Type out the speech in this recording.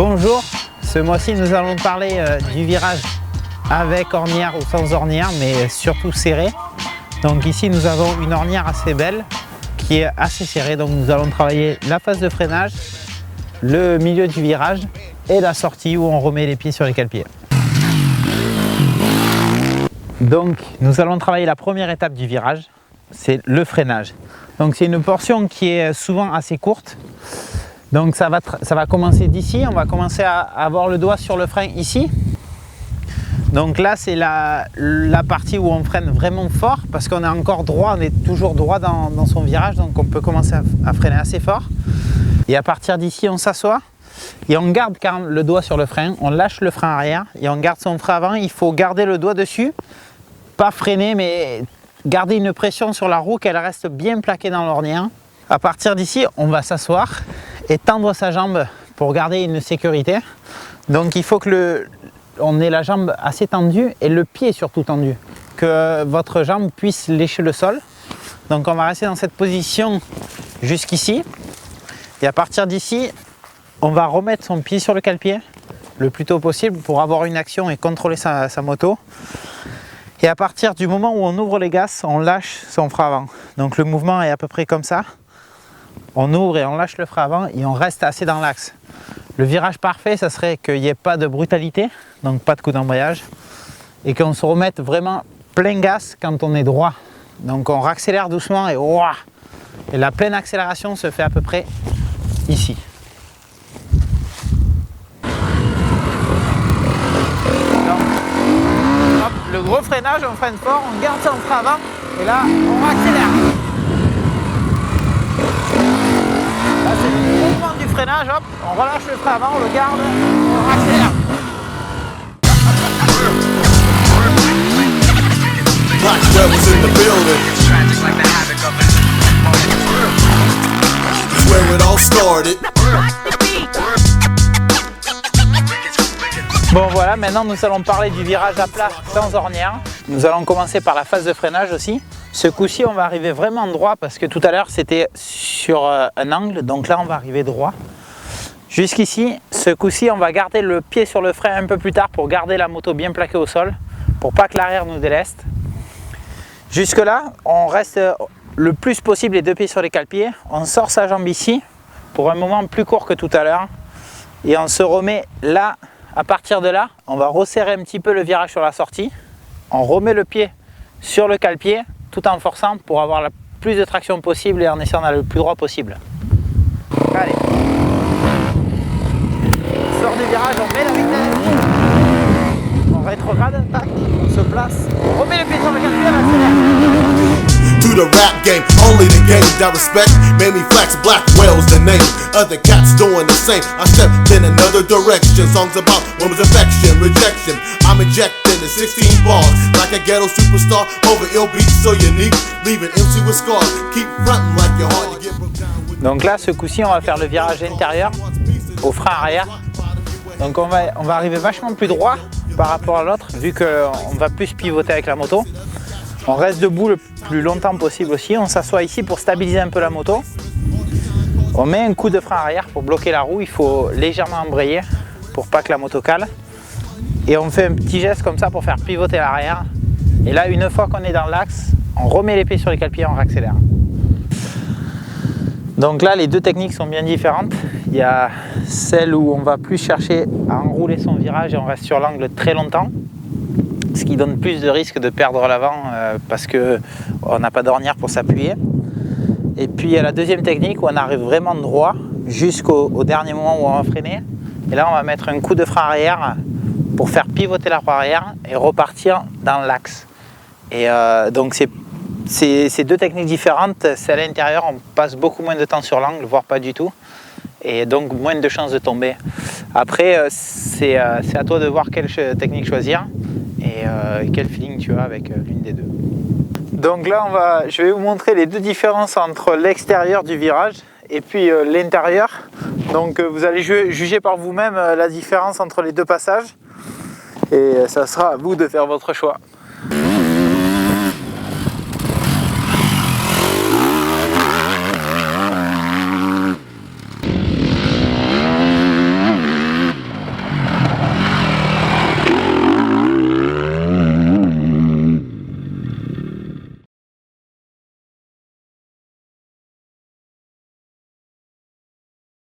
Bonjour, ce mois-ci nous allons parler du virage avec ornière ou sans ornière, mais surtout serré. Donc ici nous avons une ornière assez belle qui est assez serrée, donc nous allons travailler la phase de freinage, le milieu du virage et la sortie où on remet les pieds sur les cale-pieds. Donc nous allons travailler la première étape du virage, c'est le freinage. Donc c'est une portion qui est souvent assez courte. Donc ça va commencer d'ici, on va commencer à avoir le doigt sur le frein ici. Donc là c'est la partie où on freine vraiment fort parce qu'on est encore droit, on est toujours droit dans son virage, donc on peut commencer à freiner assez fort. Et à partir d'ici on s'assoit et on garde quand même le doigt sur le frein, on lâche le frein arrière et on garde son frein avant. Il faut garder le doigt dessus, pas freiner mais garder une pression sur la roue qu'elle reste bien plaquée dans l'ornière. À partir d'ici on va s'asseoir et tendre sa jambe pour garder une sécurité. Donc il faut que on ait la jambe assez tendue et le pied surtout tendu, que votre jambe puisse lécher le sol. Donc on va rester dans cette position jusqu'ici et à partir d'ici on va remettre son pied sur le cale-pied le plus tôt possible pour avoir une action et contrôler sa moto. Et à partir du moment où on ouvre les gaz, on lâche son frein avant. Donc le mouvement est à peu près comme ça. On ouvre et on lâche le frein avant et on reste assez dans l'axe. Le virage parfait, ça serait qu'il n'y ait pas de brutalité, donc pas de coup d'embrayage, et qu'on se remette vraiment plein gaz quand on est droit. Donc on raccélère doucement et ouah, et la pleine accélération se fait à peu près ici. Donc, hop, le gros freinage, on freine fort, on garde son frein avant et là on accélère. Là c'est le mouvement du freinage, hop, on relâche le frein avant, on le garde, on accélère. Bon voilà, maintenant nous allons parler du virage à plat sans ornière. Nous allons commencer par la phase de freinage aussi. Ce coup-ci on va arriver vraiment droit parce que tout à l'heure c'était sur un angle, donc là on va arriver droit. Jusqu'ici, ce coup-ci on va garder le pied sur le frein un peu plus tard pour garder la moto bien plaquée au sol, pour pas que l'arrière nous déleste. Jusque là, on reste le plus possible les deux pieds sur les cale-pieds, on sort sa jambe ici pour un moment plus court que tout à l'heure et on se remet là. À partir de là, on va resserrer un petit peu le virage sur la sortie, on remet le pied sur le cale-pied tout en forçant pour avoir la plus de traction possible et en essayant d'aller le plus droit possible. Allez, on sort du virage, on met la vitesse, on rétrograde, tac, on se place, on remet le pied sur le cale-pied, on accélère. To the rap game, only the game that respect made me flex black whales the name. Other cats doing the same. I stepped in another direction. Songs about women's affection, rejection. I'm injecting the 16 bars like a ghetto superstar. Over ill beats so unique, leaving MC with scars. Keep fronting like your heart to get broke down. Donc là, ce coup-ci, on va faire le virage intérieur au frein arrière. Donc on va arriver vachement plus droit par rapport à l'autre, vu qu'on va plus pivoter avec la moto. On reste debout le plus longtemps possible aussi, on s'assoit ici pour stabiliser un peu la moto. On met un coup de frein arrière pour bloquer la roue, il faut légèrement embrayer pour pas que la moto cale. Et on fait un petit geste comme ça pour faire pivoter l'arrière. Et là, une fois qu'on est dans l'axe, on remet les pieds sur les cale-pieds, on réaccélère. Donc là, les deux techniques sont bien différentes. Il y a celle où on va plus chercher à enrouler son virage et on reste sur l'angle très longtemps. Ce qui donne plus de risque de perdre l'avant parce qu'on n'a pas d'ornière pour s'appuyer. Et puis il y a la deuxième technique où on arrive vraiment droit jusqu'au dernier moment où on va freiner. Et là on va mettre un coup de frein arrière pour faire pivoter la roue arrière et repartir dans l'axe. Et donc c'est deux techniques différentes. Celle à l'intérieur, on passe beaucoup moins de temps sur l'angle, voire pas du tout. Et donc moins de chances de tomber. Après c'est à toi de voir quelle technique choisir. Et quel feeling tu as avec l'une des deux. Donc là je vais vous montrer les deux différences entre l'extérieur du virage et puis l'intérieur. Donc vous allez juger par vous-même la différence entre les deux passages et ça sera à vous de faire votre choix.